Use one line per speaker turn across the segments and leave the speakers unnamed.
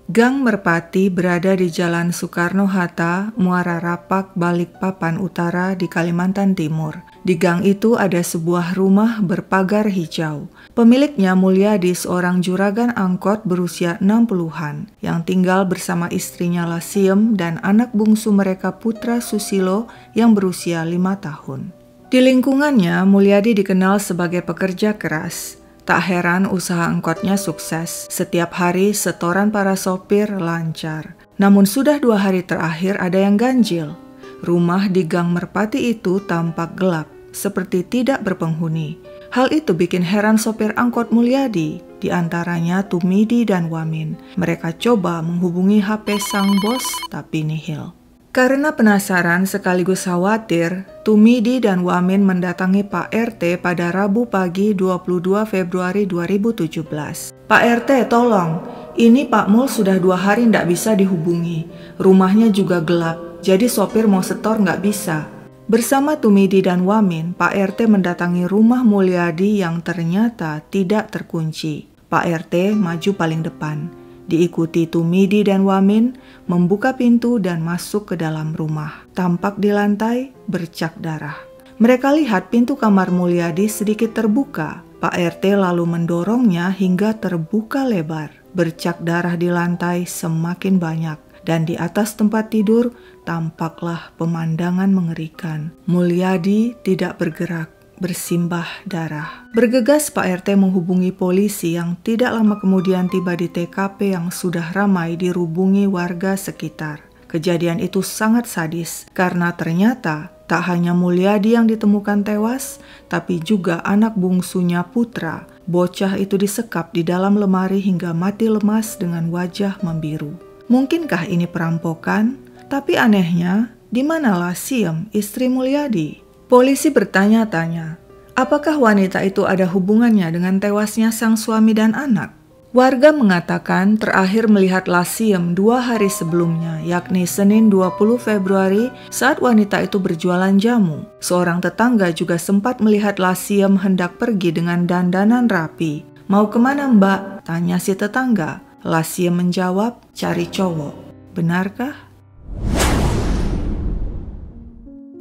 Gang Merpati berada di Jalan Soekarno-Hatta, Muara Rapak, Balikpapan Utara di Kalimantan Timur. Di gang itu ada sebuah rumah berpagar hijau. Pemiliknya Mulyadi, seorang juragan angkot berusia 60-an yang tinggal bersama istrinya Lasiem dan anak bungsu mereka Putra Susilo yang berusia 5 tahun. Di lingkungannya, Mulyadi dikenal sebagai pekerja keras. Tak heran usaha angkotnya sukses. Setiap hari setoran para sopir lancar. Namun sudah 2 hari terakhir ada yang ganjil. Rumah di Gang Merpati itu tampak gelap, seperti tidak berpenghuni. Hal itu bikin heran sopir angkot Mulyadi, di antaranya Tumidi dan Wamin. Mereka coba menghubungi HP sang bos, tapi nihil. Karena penasaran sekaligus khawatir, Tumidi dan Wamin mendatangi Pak RT pada Rabu pagi 22 Februari 2017. Pak RT, tolong, ini Pak Mul sudah 2 hari tidak bisa dihubungi. Rumahnya juga gelap, jadi sopir mau setor nggak bisa. Bersama Tumidi dan Wamin, Pak RT mendatangi rumah Mulyadi yang ternyata tidak terkunci. Pak RT maju paling depan. Diikuti Tumidi dan Wamin, membuka pintu dan masuk ke dalam rumah. Tampak di lantai bercak darah. Mereka lihat pintu kamar Mulyadi sedikit terbuka. Pak RT lalu mendorongnya hingga terbuka lebar. Bercak darah di lantai semakin banyak. Dan di atas tempat tidur tampaklah pemandangan mengerikan. Mulyadi tidak bergerak, bersimbah darah. Bergegas Pak RT menghubungi polisi yang tidak lama kemudian tiba di TKP yang sudah ramai dirubungi warga sekitar. Kejadian itu sangat sadis karena ternyata tak hanya Mulyadi yang ditemukan tewas, tapi juga anak bungsunya Putra. Bocah itu disekap di dalam lemari hingga mati lemas dengan wajah membiru. Mungkinkah ini perampokan? Tapi anehnya, di mana Lasiem, istri Mulyadi? Polisi bertanya-tanya, apakah wanita itu ada hubungannya dengan tewasnya sang suami dan anak? Warga mengatakan terakhir melihat Lasiem 2 hari sebelumnya, yakni Senin 20 Februari saat wanita itu berjualan jamu. Seorang tetangga juga sempat melihat Lasiem hendak pergi dengan dandanan rapi. Mau kemana Mbak? Tanya si tetangga. Lasiem menjawab, cari cowok. Benarkah?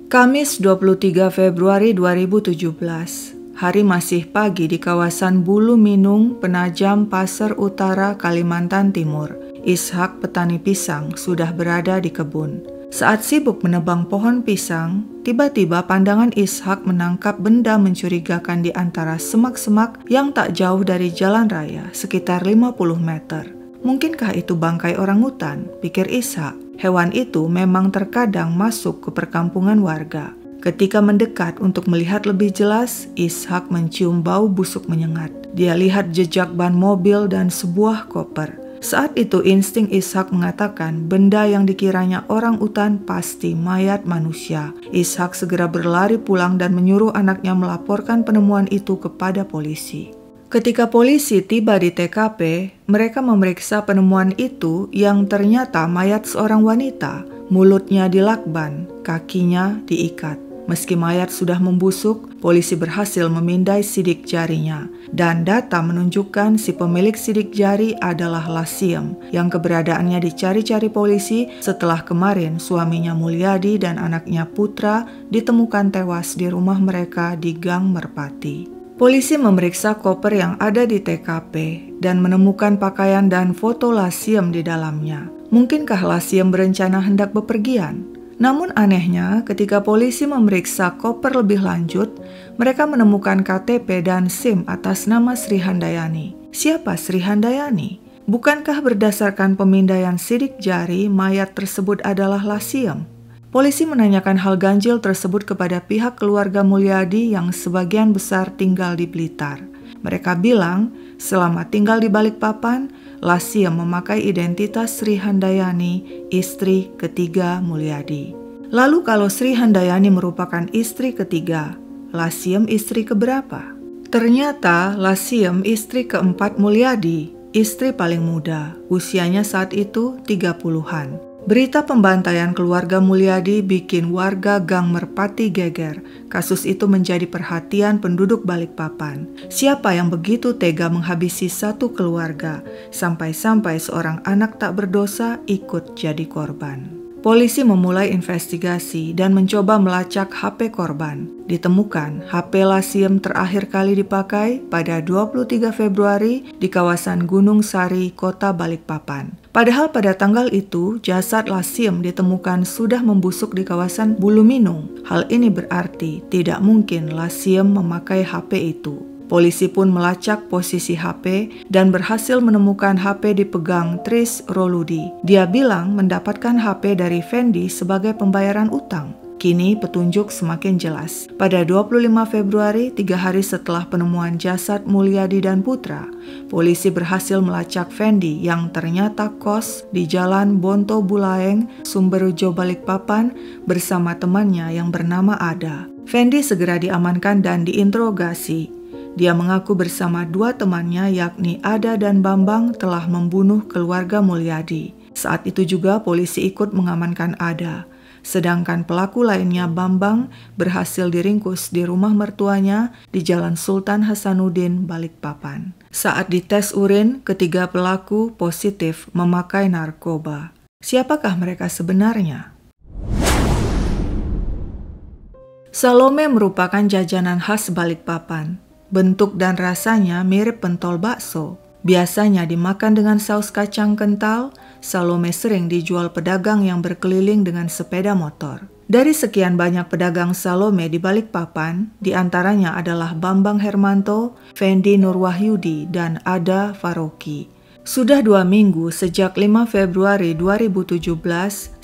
Kamis 23 Februari 2017. Hari masih pagi di kawasan Bulu Minung, Penajam, Pasir Utara, Kalimantan Timur. Ishak, petani pisang, sudah berada di kebun. Saat sibuk menebang pohon pisang, tiba-tiba pandangan Ishak menangkap benda mencurigakan di antara semak-semak yang tak jauh dari jalan raya, sekitar 50 meter. Mungkinkah itu bangkai orangutan? Pikir Ishak. Hewan itu memang terkadang masuk ke perkampungan warga. Ketika mendekat untuk melihat lebih jelas, Ishak mencium bau busuk menyengat. Dia lihat jejak ban mobil dan sebuah koper. Saat itu insting Ishak mengatakan benda yang dikiranya orangutan pasti mayat manusia. Ishak segera berlari pulang dan menyuruh anaknya melaporkan penemuan itu kepada polisi. Ketika polisi tiba di TKP, mereka memeriksa penemuan itu yang ternyata mayat seorang wanita. Mulutnya dilakban, kakinya diikat. Meski mayat sudah membusuk, polisi berhasil memindai sidik jarinya. Dan data menunjukkan si pemilik sidik jari adalah Lasiem, yang keberadaannya dicari-cari polisi setelah kemarin suaminya Mulyadi dan anaknya Putra ditemukan tewas di rumah mereka di Gang Merpati. Polisi memeriksa koper yang ada di TKP dan menemukan pakaian dan foto Lasiem di dalamnya. Mungkinkah Lasiem berencana hendak bepergian? Namun anehnya, ketika polisi memeriksa koper lebih lanjut, mereka menemukan KTP dan SIM atas nama Sri Handayani. Siapa Sri Handayani? Bukankah berdasarkan pemindaian sidik jari, mayat tersebut adalah Lasiem? Polisi menanyakan hal ganjil tersebut kepada pihak keluarga Mulyadi yang sebagian besar tinggal di Blitar. Mereka bilang, selama tinggal di Balikpapan, Lasiem memakai identitas Sri Handayani, istri ketiga Mulyadi. Lalu kalau Sri Handayani merupakan istri ketiga, Lasiem istri keberapa? Ternyata Lasiem istri keempat Mulyadi, istri paling muda, usianya saat itu 30-an. Berita pembantaian keluarga Mulyadi bikin warga Gang Merpati geger. Kasus itu menjadi perhatian penduduk Balikpapan. Siapa yang begitu tega menghabisi satu keluarga, sampai-sampai seorang anak tak berdosa ikut jadi korban. Polisi memulai investigasi dan mencoba melacak HP korban. Ditemukan HP Lasiem terakhir kali dipakai pada 23 Februari di kawasan Gunung Sari, Kota Balikpapan. Padahal pada tanggal itu, jasad Lasiem ditemukan sudah membusuk di kawasan Buluminung. Hal ini berarti tidak mungkin Lasiem memakai HP itu. Polisi pun melacak posisi HP dan berhasil menemukan HP dipegang Tris Roludi. Dia bilang mendapatkan HP dari Fendi sebagai pembayaran utang. Kini petunjuk semakin jelas. Pada 25 Februari, 3 hari setelah penemuan jasad Mulyadi dan Putra, polisi berhasil melacak Fendi yang ternyata kos di Jalan Bonto Bulaeng, Sumberjo, Balikpapan bersama temannya yang bernama Ada. Fendi segera diamankan dan diinterogasi. Dia mengaku bersama 2 temannya yakni Ada dan Bambang telah membunuh keluarga Mulyadi. Saat itu juga polisi ikut mengamankan Ada. Sedangkan pelaku lainnya Bambang berhasil diringkus di rumah mertuanya di Jalan Sultan Hasanuddin, Balikpapan. Saat dites urin, ketiga pelaku positif memakai narkoba. Siapakah mereka sebenarnya? Salome merupakan jajanan khas Balikpapan. Bentuk dan rasanya mirip pentol bakso. Biasanya dimakan dengan saus kacang kental. Salome sering dijual pedagang yang berkeliling dengan sepeda motor. Dari sekian banyak pedagang Salome di Balikpapan, diantaranya adalah Bambang Hermanto, Fendi Nurwahyudi, dan Ada Faroki. Sudah 2 minggu sejak 5 Februari 2017,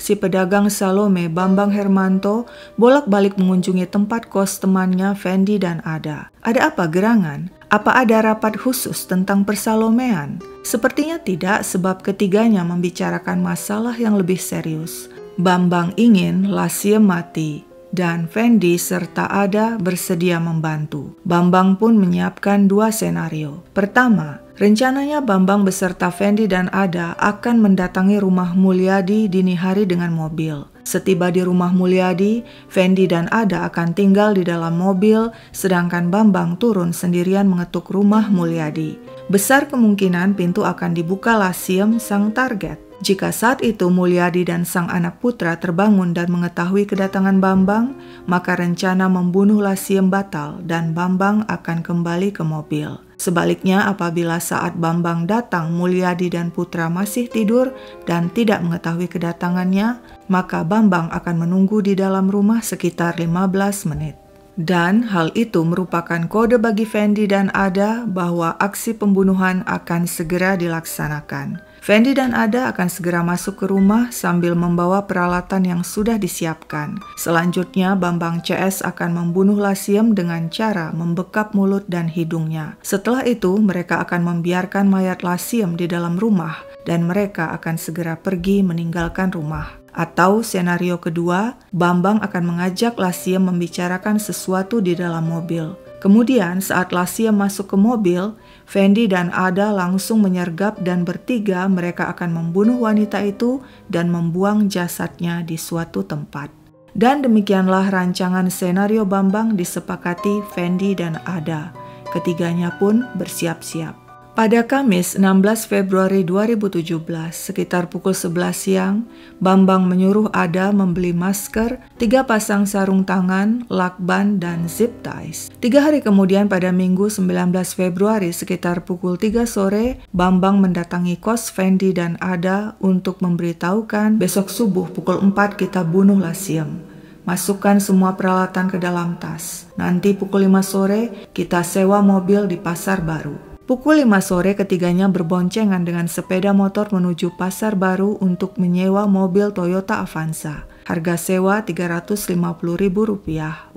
si pedagang Salome Bambang Hermanto bolak-balik mengunjungi tempat kos temannya Fendi dan Ada. Ada apa gerangan? Apa ada rapat khusus tentang persalomean? Sepertinya tidak, sebab ketiganya membicarakan masalah yang lebih serius. Bambang ingin Lasiem mati, dan Fendi serta Ada bersedia membantu. Bambang pun menyiapkan 2 senario. Pertama, rencananya Bambang beserta Fendi dan Ada akan mendatangi rumah Mulyadi dini hari dengan mobil. Setiba di rumah Mulyadi, Fendi dan Ada akan tinggal di dalam mobil, sedangkan Bambang turun sendirian mengetuk rumah Mulyadi. Besar kemungkinan pintu akan dibuka Lasiem, sang target. Jika saat itu Mulyadi dan sang anak putra terbangun dan mengetahui kedatangan Bambang, maka rencana membunuh Lasiem batal dan Bambang akan kembali ke mobil. Sebaliknya, apabila saat Bambang datang Mulyadi dan putra masih tidur dan tidak mengetahui kedatangannya, maka Bambang akan menunggu di dalam rumah sekitar 15 menit. Dan hal itu merupakan kode bagi Fendi dan Ada bahwa aksi pembunuhan akan segera dilaksanakan. Fendi dan Ada akan segera masuk ke rumah sambil membawa peralatan yang sudah disiapkan. Selanjutnya, Bambang CS akan membunuh Lasiem dengan cara membekap mulut dan hidungnya. Setelah itu, mereka akan membiarkan mayat Lasiem di dalam rumah dan mereka akan segera pergi meninggalkan rumah. Atau senario kedua, Bambang akan mengajak Lasiem membicarakan sesuatu di dalam mobil. Kemudian saat Lasiem masuk ke mobil, Fendi dan Ada langsung menyergap dan bertiga mereka akan membunuh wanita itu dan membuang jasadnya di suatu tempat. Dan demikianlah rancangan senario Bambang disepakati Fendi dan Ada. Ketiganya pun bersiap-siap. Pada Kamis 16 Februari 2017, sekitar pukul 11 siang, Bambang menyuruh Ada membeli masker, 3 pasang sarung tangan, lakban, dan zip ties. 3 hari kemudian pada Minggu 19 Februari sekitar pukul 3 sore, Bambang mendatangi kos Fendi dan Ada untuk memberitahukan besok subuh pukul 4 kita bunuh Lasiem. Masukkan semua peralatan ke dalam tas. Nanti pukul 5 sore kita sewa mobil di Pasar Baru. Pukul 5 sore ketiganya berboncengan dengan sepeda motor menuju Pasar Baru untuk menyewa mobil Toyota Avanza. Harga sewa Rp350.000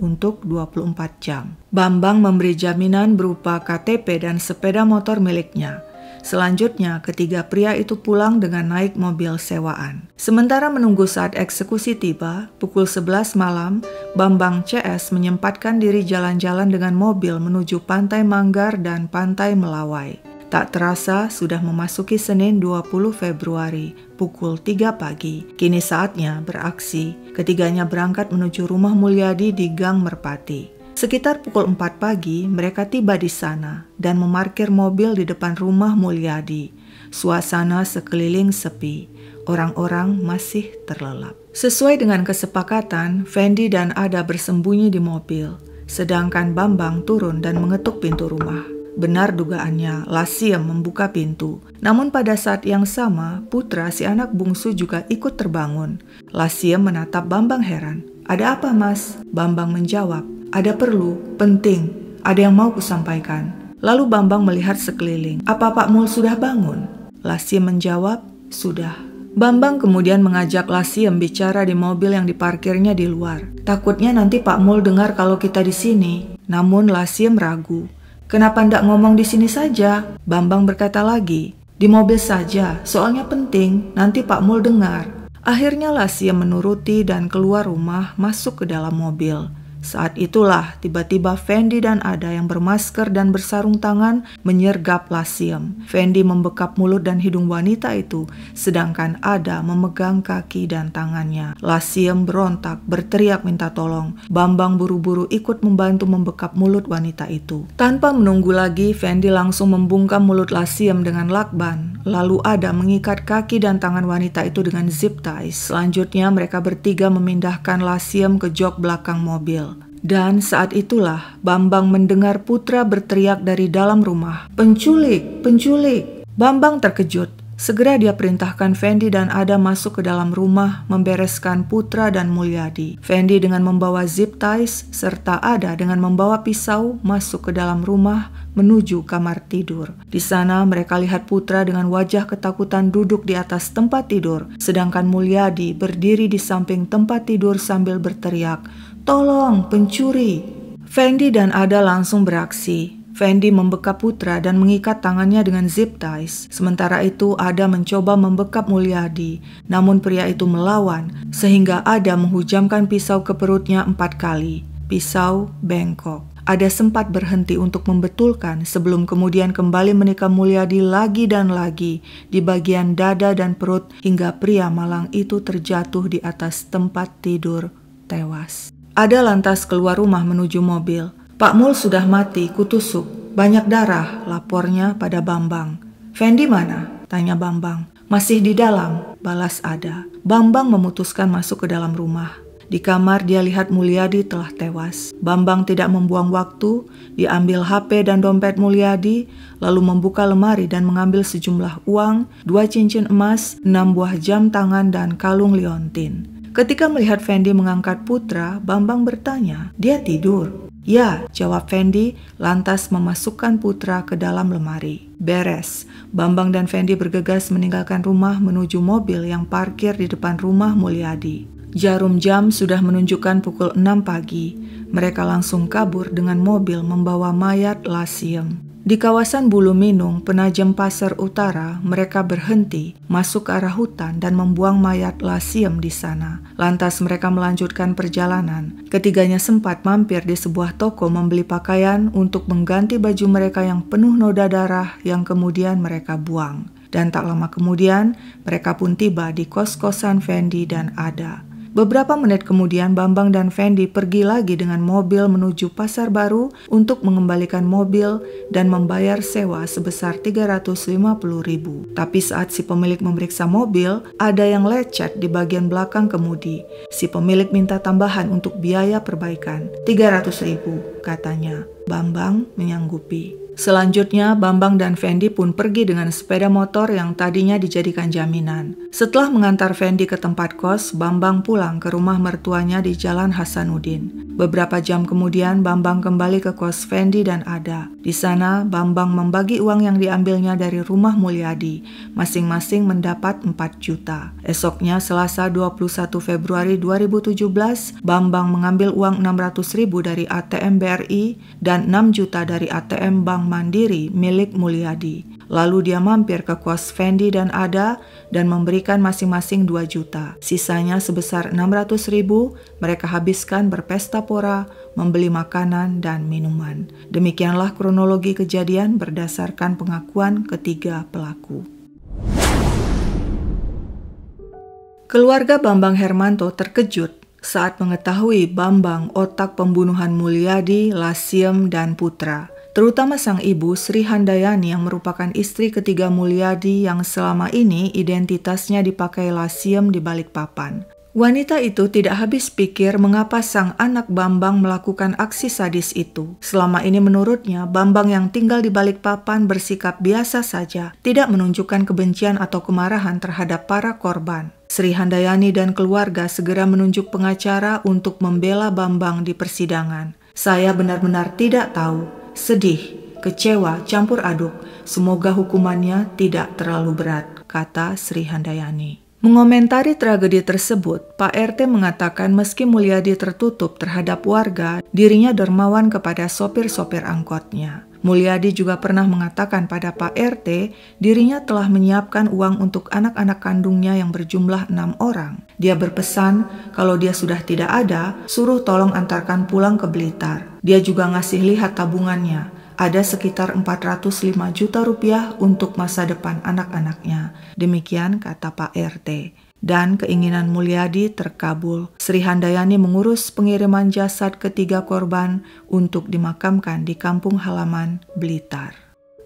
untuk 24 jam. Bambang memberi jaminan berupa KTP dan sepeda motor miliknya. Selanjutnya, ketiga pria itu pulang dengan naik mobil sewaan. Sementara menunggu saat eksekusi tiba, pukul 11 malam, Bambang CS menyempatkan diri jalan-jalan dengan mobil menuju Pantai Manggar dan Pantai Melawai. Tak terasa sudah memasuki Senin 20 Februari, pukul 3 pagi. Kini saatnya beraksi. Ketiganya berangkat menuju rumah Mulyadi di Gang Merpati. Sekitar pukul 4 pagi, mereka tiba di sana dan memarkir mobil di depan rumah Mulyadi. Suasana sekeliling sepi. Orang-orang masih terlelap. Sesuai dengan kesepakatan, Fendi dan Ada bersembunyi di mobil, sedangkan Bambang turun dan mengetuk pintu rumah. Benar dugaannya, Lasiem membuka pintu. Namun pada saat yang sama, Putra si anak bungsu juga ikut terbangun. Lasiem menatap Bambang heran. "Ada apa, Mas?" Bambang menjawab, "Ada perlu, penting, ada yang mau kusampaikan." Lalu Bambang melihat sekeliling. "Apa Pak Mul sudah bangun?" Lasiem menjawab, "Sudah." Bambang kemudian mengajak Lasiem bicara di mobil yang diparkirnya di luar. "Takutnya nanti Pak Mul dengar kalau kita di sini." Namun Lasiem ragu. "Kenapa ndak ngomong di sini saja?" Bambang berkata lagi, "Di mobil saja, soalnya penting, nanti Pak Mul dengar." Akhirnya Lasiem menuruti dan keluar rumah masuk ke dalam mobil. Saat itulah tiba-tiba Fendi dan Ada yang bermasker dan bersarung tangan menyergap Lasiem. Fendi membekap mulut dan hidung wanita itu, sedangkan Ada memegang kaki dan tangannya. Lasiem berontak, berteriak minta tolong. Bambang buru-buru ikut membantu membekap mulut wanita itu. Tanpa menunggu lagi, Fendi langsung membungkam mulut Lasiem dengan lakban. Lalu Ada mengikat kaki dan tangan wanita itu dengan zip ties. Selanjutnya mereka bertiga memindahkan Lasiem ke jok belakang mobil. Dan saat itulah Bambang mendengar Putra berteriak dari dalam rumah, "Penculik! Penculik!" Bambang terkejut. Segera dia perintahkan Fendi dan Ada masuk ke dalam rumah membereskan Putra dan Mulyadi. Fendi dengan membawa zip ties serta Ada dengan membawa pisau masuk ke dalam rumah menuju kamar tidur. Di sana mereka lihat Putra dengan wajah ketakutan duduk di atas tempat tidur, sedangkan Mulyadi berdiri di samping tempat tidur sambil berteriak, "Tolong, pencuri!" Fendi dan Ada langsung beraksi. Fendi membekap Putra dan mengikat tangannya dengan zip ties. Sementara itu Ada mencoba membekap Mulyadi, namun pria itu melawan sehingga Ada menghujamkan pisau ke perutnya 4 kali. Pisau bengkok. Ada sempat berhenti untuk membetulkan sebelum kemudian kembali menikam Mulyadi lagi dan lagi di bagian dada dan perut hingga pria malang itu terjatuh di atas tempat tidur tewas. Ada lantas keluar rumah menuju mobil. "Pak Mul sudah mati, kutusuk. Banyak darah," lapornya pada Bambang. "Fendi mana?" tanya Bambang. "Masih di dalam," balas Ada. Bambang memutuskan masuk ke dalam rumah. Di kamar dia lihat Mulyadi telah tewas. Bambang tidak membuang waktu, dia ambil HP dan dompet Mulyadi, lalu membuka lemari dan mengambil sejumlah uang, 2 cincin emas, 6 buah jam tangan dan kalung liontin. Ketika melihat Fendi mengangkat Putra, Bambang bertanya, "Dia tidur?" "Ya," jawab Fendi, lantas memasukkan Putra ke dalam lemari. Beres. Bambang dan Fendi bergegas meninggalkan rumah menuju mobil yang parkir di depan rumah Mulyadi. Jarum jam sudah menunjukkan pukul 6 pagi. Mereka langsung kabur dengan mobil membawa mayat Lasiem. Di kawasan Bulu Minung, Penajem Pasar Utara, mereka berhenti, masuk ke arah hutan dan membuang mayat Lasiem di sana. Lantas mereka melanjutkan perjalanan. Ketiganya sempat mampir di sebuah toko membeli pakaian untuk mengganti baju mereka yang penuh noda darah yang kemudian mereka buang. Dan tak lama kemudian, mereka pun tiba di kos-kosan Fendi dan Ada. Beberapa menit kemudian Bambang dan Fendi pergi lagi dengan mobil menuju Pasar Baru untuk mengembalikan mobil dan membayar sewa sebesar 350.000. Tapi saat si pemilik memeriksa mobil, ada yang lecet di bagian belakang kemudi. Si pemilik minta tambahan untuk biaya perbaikan, 300.000 katanya. Bambang menyanggupi. Selanjutnya, Bambang dan Fendi pun pergi dengan sepeda motor yang tadinya dijadikan jaminan. Setelah mengantar Fendi ke tempat kos, Bambang pulang ke rumah mertuanya di Jalan Hasanuddin. Beberapa jam kemudian, Bambang kembali ke kos Fendi dan Ada. Di sana, Bambang membagi uang yang diambilnya dari rumah Mulyadi. Masing-masing mendapat 4 juta. Esoknya, Selasa 21 Februari 2017, Bambang mengambil uang 600.000 dari ATM BRI dan 6 juta dari ATM Bank Mandiri milik Mulyadi. Lalu dia mampir ke kos Fendi dan Ada dan memberikan masing-masing 2 juta. Sisanya sebesar 600.000 mereka habiskan berpesta pora, membeli makanan dan minuman. Demikianlah kronologi kejadian berdasarkan pengakuan ketiga pelaku. Keluarga Bambang Hermanto terkejut saat mengetahui Bambang otak pembunuhan Mulyadi, Lasiem, dan Putra. Terutama sang ibu Sri Handayani yang merupakan istri ketiga Mulyadi yang selama ini identitasnya dipakai Lasiem di Balikpapan. Wanita itu tidak habis pikir mengapa sang anak Bambang melakukan aksi sadis itu. Selama ini menurutnya Bambang yang tinggal di Balikpapan bersikap biasa saja, tidak menunjukkan kebencian atau kemarahan terhadap para korban. Sri Handayani dan keluarga segera menunjuk pengacara untuk membela Bambang di persidangan. Saya benar-benar tidak tahu, sedih, kecewa, campur aduk. Semoga hukumannya tidak terlalu berat, kata Sri Handayani. Mengomentari tragedi tersebut, Pak RT mengatakan meski Mulyadi tertutup terhadap warga, dirinya dermawan kepada sopir-sopir angkotnya. Mulyadi juga pernah mengatakan pada Pak RT, dirinya telah menyiapkan uang untuk anak-anak kandungnya yang berjumlah 6 orang. Dia berpesan, kalau dia sudah tidak ada, suruh tolong antarkan pulang ke Blitar. Dia juga ngasih lihat tabungannya. Ada sekitar 405 juta rupiah untuk masa depan anak-anaknya. Demikian kata Pak RT. Dan keinginan Mulyadi terkabul. Sri Handayani mengurus pengiriman jasad ketiga korban untuk dimakamkan di kampung halaman Blitar.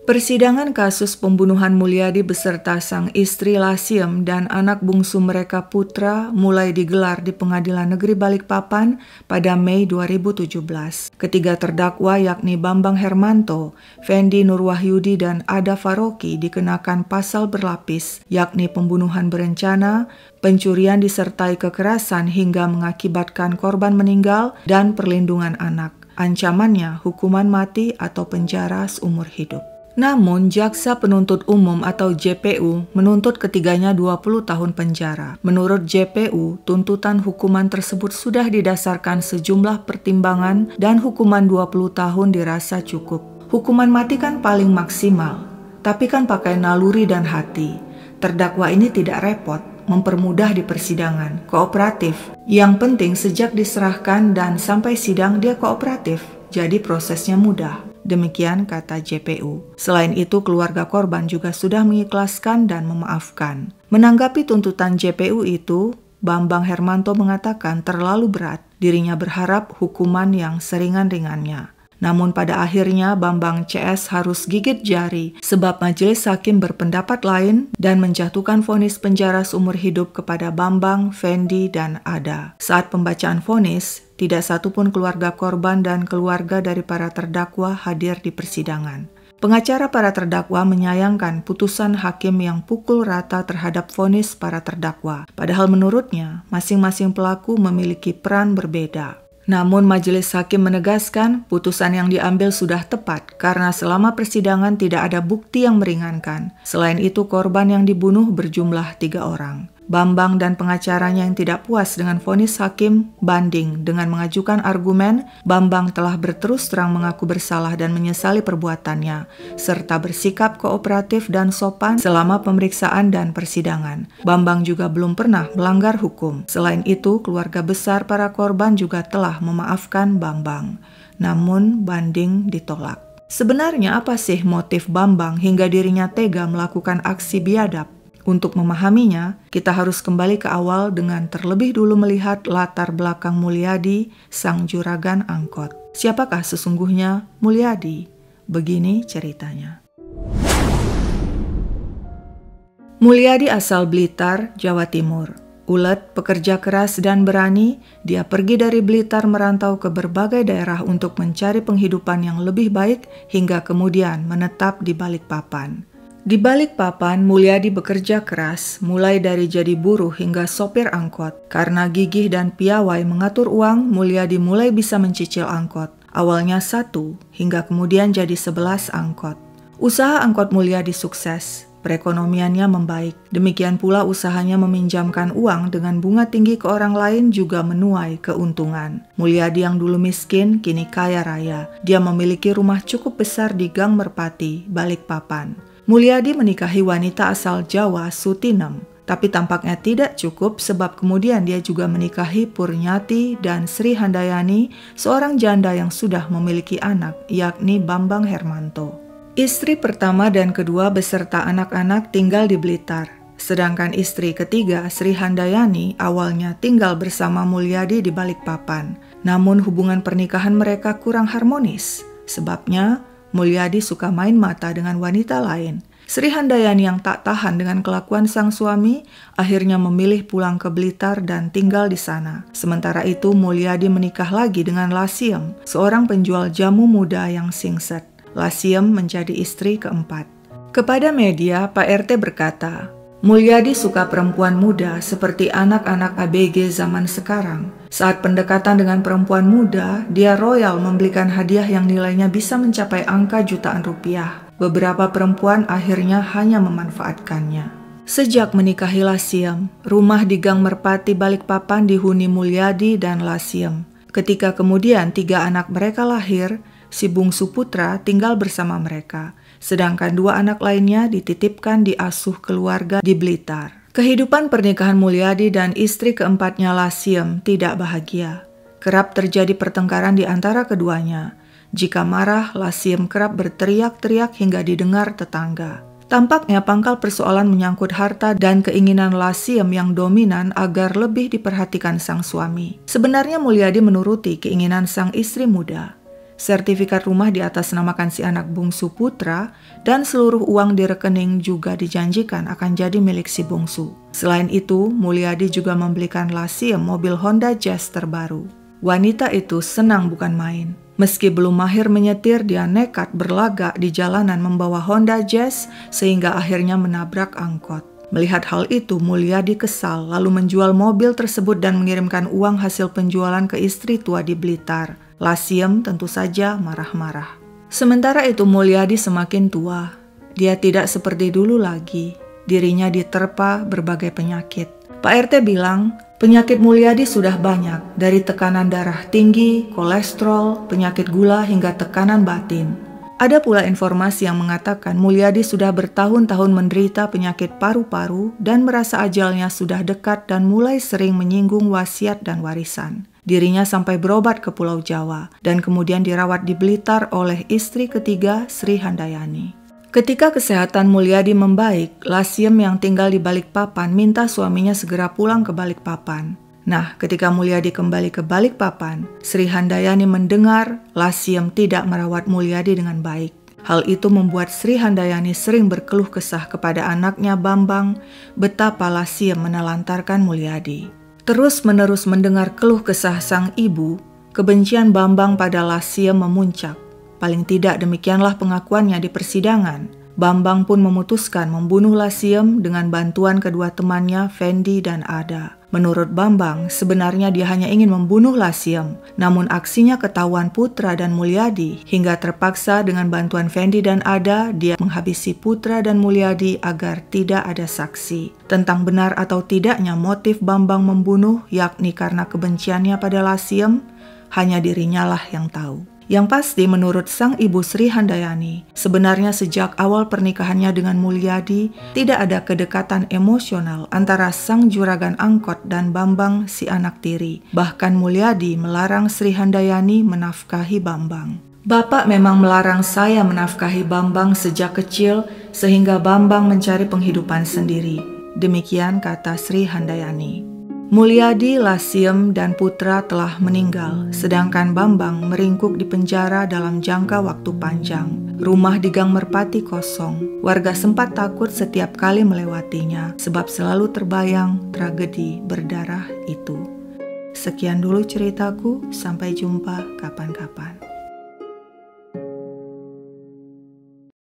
Persidangan kasus pembunuhan Mulyadi beserta sang istri Lasiem dan anak bungsu mereka Putra mulai digelar di Pengadilan Negeri Balikpapan pada Mei 2017. Ketiga terdakwa yakni Bambang Hermanto, Fendi Nurwahyudi, dan Ada Faroki dikenakan pasal berlapis, yakni pembunuhan berencana, pencurian disertai kekerasan hingga mengakibatkan korban meninggal, dan perlindungan anak. Ancamannya hukuman mati atau penjara seumur hidup. Namun, Jaksa Penuntut Umum atau JPU menuntut ketiganya 20 tahun penjara. Menurut JPU, tuntutan hukuman tersebut sudah didasarkan sejumlah pertimbangan dan hukuman 20 tahun dirasa cukup. Hukuman mati kan paling maksimal, tapi kan pakai naluri dan hati. Terdakwa ini tidak repot, mempermudah di persidangan, kooperatif. Yang penting sejak diserahkan dan sampai sidang dia kooperatif, jadi prosesnya mudah. Demikian kata JPU. Selain itu, keluarga korban juga sudah mengikhlaskan dan memaafkan. Menanggapi tuntutan JPU itu, Bambang Hermanto mengatakan terlalu berat. Dirinya berharap hukuman yang seringan-ringannya. Namun pada akhirnya Bambang CS harus gigit jari sebab majelis hakim berpendapat lain dan menjatuhkan vonis penjara seumur hidup kepada Bambang, Fendi, dan Ada. Saat pembacaan vonis, tidak satupun keluarga korban dan keluarga dari para terdakwa hadir di persidangan. Pengacara para terdakwa menyayangkan putusan hakim yang pukul rata terhadap vonis para terdakwa. Padahal menurutnya, masing-masing pelaku memiliki peran berbeda. Namun majelis hakim menegaskan putusan yang diambil sudah tepat karena selama persidangan tidak ada bukti yang meringankan. Selain itu, korban yang dibunuh berjumlah 3 orang. Bambang dan pengacaranya yang tidak puas dengan vonis hakim banding dengan mengajukan argumen Bambang telah berterus terang mengaku bersalah dan menyesali perbuatannya, serta bersikap kooperatif dan sopan selama pemeriksaan dan persidangan. Bambang juga belum pernah melanggar hukum. Selain itu, keluarga besar para korban juga telah memaafkan Bambang. Namun, banding ditolak. Sebenarnya apa sih motif Bambang hingga dirinya tega melakukan aksi biadab? Untuk memahaminya, kita harus kembali ke awal dengan terlebih dulu melihat latar belakang Mulyadi, sang juragan angkot. Siapakah sesungguhnya Mulyadi? Begini ceritanya. Mulyadi asal Blitar, Jawa Timur. Ulet, pekerja keras dan berani, dia pergi dari Blitar merantau ke berbagai daerah untuk mencari penghidupan yang lebih baik hingga kemudian menetap di Balikpapan. Di Balikpapan, Mulyadi bekerja keras, mulai dari jadi buruh hingga sopir angkot. Karena gigih dan piawai mengatur uang, Mulyadi mulai bisa mencicil angkot. Awalnya 1, hingga kemudian jadi 11 angkot. Usaha angkot Mulyadi sukses. Perekonomiannya membaik. Demikian pula usahanya meminjamkan uang dengan bunga tinggi ke orang lain juga menuai keuntungan. Mulyadi yang dulu miskin, kini kaya raya. Dia memiliki rumah cukup besar di Gang Merpati, Balikpapan. Mulyadi menikahi wanita asal Jawa, Sutinem, tapi tampaknya tidak cukup sebab kemudian dia juga menikahi Purnyati dan Sri Handayani, seorang janda yang sudah memiliki anak, yakni Bambang Hermanto. Istri pertama dan kedua beserta anak-anak tinggal di Blitar, sedangkan istri ketiga, Sri Handayani, awalnya tinggal bersama Mulyadi di Balikpapan. Namun hubungan pernikahan mereka kurang harmonis, sebabnya Mulyadi suka main mata dengan wanita lain. Sri Handayani yang tak tahan dengan kelakuan sang suami, akhirnya memilih pulang ke Blitar dan tinggal di sana. Sementara itu Mulyadi menikah lagi dengan Lasiem, seorang penjual jamu muda yang singset. Lasiem menjadi istri keempat. Kepada media, Pak RT berkata, Mulyadi suka perempuan muda seperti anak-anak ABG zaman sekarang. Saat pendekatan dengan perempuan muda, dia royal membelikan hadiah yang nilainya bisa mencapai angka jutaan rupiah. Beberapa perempuan akhirnya hanya memanfaatkannya. Sejak menikahi Lasiem, rumah di Gang Merpati Balikpapan dihuni Mulyadi dan Lasiem. Ketika kemudian 3 anak mereka lahir, si bungsu putra tinggal bersama mereka. Sedangkan 2 anak lainnya dititipkan di asuh keluarga di Blitar. Kehidupan pernikahan Mulyadi dan istri keempatnya Lasiem tidak bahagia. Kerap terjadi pertengkaran di antara keduanya. Jika marah, Lasiem kerap berteriak-teriak hingga didengar tetangga. Tampaknya pangkal persoalan menyangkut harta dan keinginan Lasiem yang dominan agar lebih diperhatikan sang suami. Sebenarnya Mulyadi menuruti keinginan sang istri muda. Sertifikat rumah diatasnamakan si anak bungsu putra dan seluruh uang di rekening juga dijanjikan akan jadi milik si bungsu. Selain itu, Mulyadi juga membelikan Lasiem mobil Honda Jazz terbaru. Wanita itu senang bukan main. Meski belum mahir menyetir, dia nekat berlagak di jalanan membawa Honda Jazz sehingga akhirnya menabrak angkot. Melihat hal itu, Mulyadi kesal lalu menjual mobil tersebut dan mengirimkan uang hasil penjualan ke istri tua di Blitar. Lasiem tentu saja marah-marah. Sementara itu Mulyadi semakin tua. Dia tidak seperti dulu lagi. Dirinya diterpa berbagai penyakit. Pak RT bilang, penyakit Mulyadi sudah banyak, dari tekanan darah tinggi, kolesterol, penyakit gula hingga tekanan batin. Ada pula informasi yang mengatakan Mulyadi sudah bertahun-tahun menderita penyakit paru-paru dan merasa ajalnya sudah dekat dan mulai sering menyinggung wasiat dan warisan. Dirinya sampai berobat ke Pulau Jawa dan kemudian dirawat di Blitar oleh istri ketiga Sri Handayani. Ketika kesehatan Mulyadi membaik, Lasiem yang tinggal di Balikpapan minta suaminya segera pulang ke Balikpapan. Nah, ketika Mulyadi kembali ke Balikpapan, Sri Handayani mendengar Lasiem tidak merawat Mulyadi dengan baik. Hal itu membuat Sri Handayani sering berkeluh kesah kepada anaknya Bambang betapa Lasiem menelantarkan Mulyadi. Terus-menerus mendengar keluh kesah sang ibu, kebencian Bambang pada Lasiem memuncak. Paling tidak demikianlah pengakuannya di persidangan. Bambang pun memutuskan membunuh Lasiem dengan bantuan kedua temannya Fendi dan Ada. Menurut Bambang, sebenarnya dia hanya ingin membunuh Lasiem, namun aksinya ketahuan Putra dan Mulyadi hingga terpaksa dengan bantuan Fendi dan Ada dia menghabisi Putra dan Mulyadi agar tidak ada saksi. Tentang benar atau tidaknya motif Bambang membunuh, yakni karena kebenciannya pada Lasiem, hanya dirinya lah yang tahu. Yang pasti menurut sang ibu Sri Handayani, sebenarnya sejak awal pernikahannya dengan Mulyadi, tidak ada kedekatan emosional antara sang juragan angkot dan Bambang si anak tiri. Bahkan Mulyadi melarang Sri Handayani menafkahi Bambang. Bapak memang melarang saya menafkahi Bambang sejak kecil sehingga Bambang mencari penghidupan sendiri. Demikian kata Sri Handayani. Mulyadi, Lasiem, dan Putra telah meninggal, sedangkan Bambang meringkuk di penjara dalam jangka waktu panjang. Rumah di Gang Merpati kosong. Warga sempat takut setiap kali melewatinya, sebab selalu terbayang tragedi berdarah itu. Sekian dulu ceritaku, sampai jumpa kapan-kapan.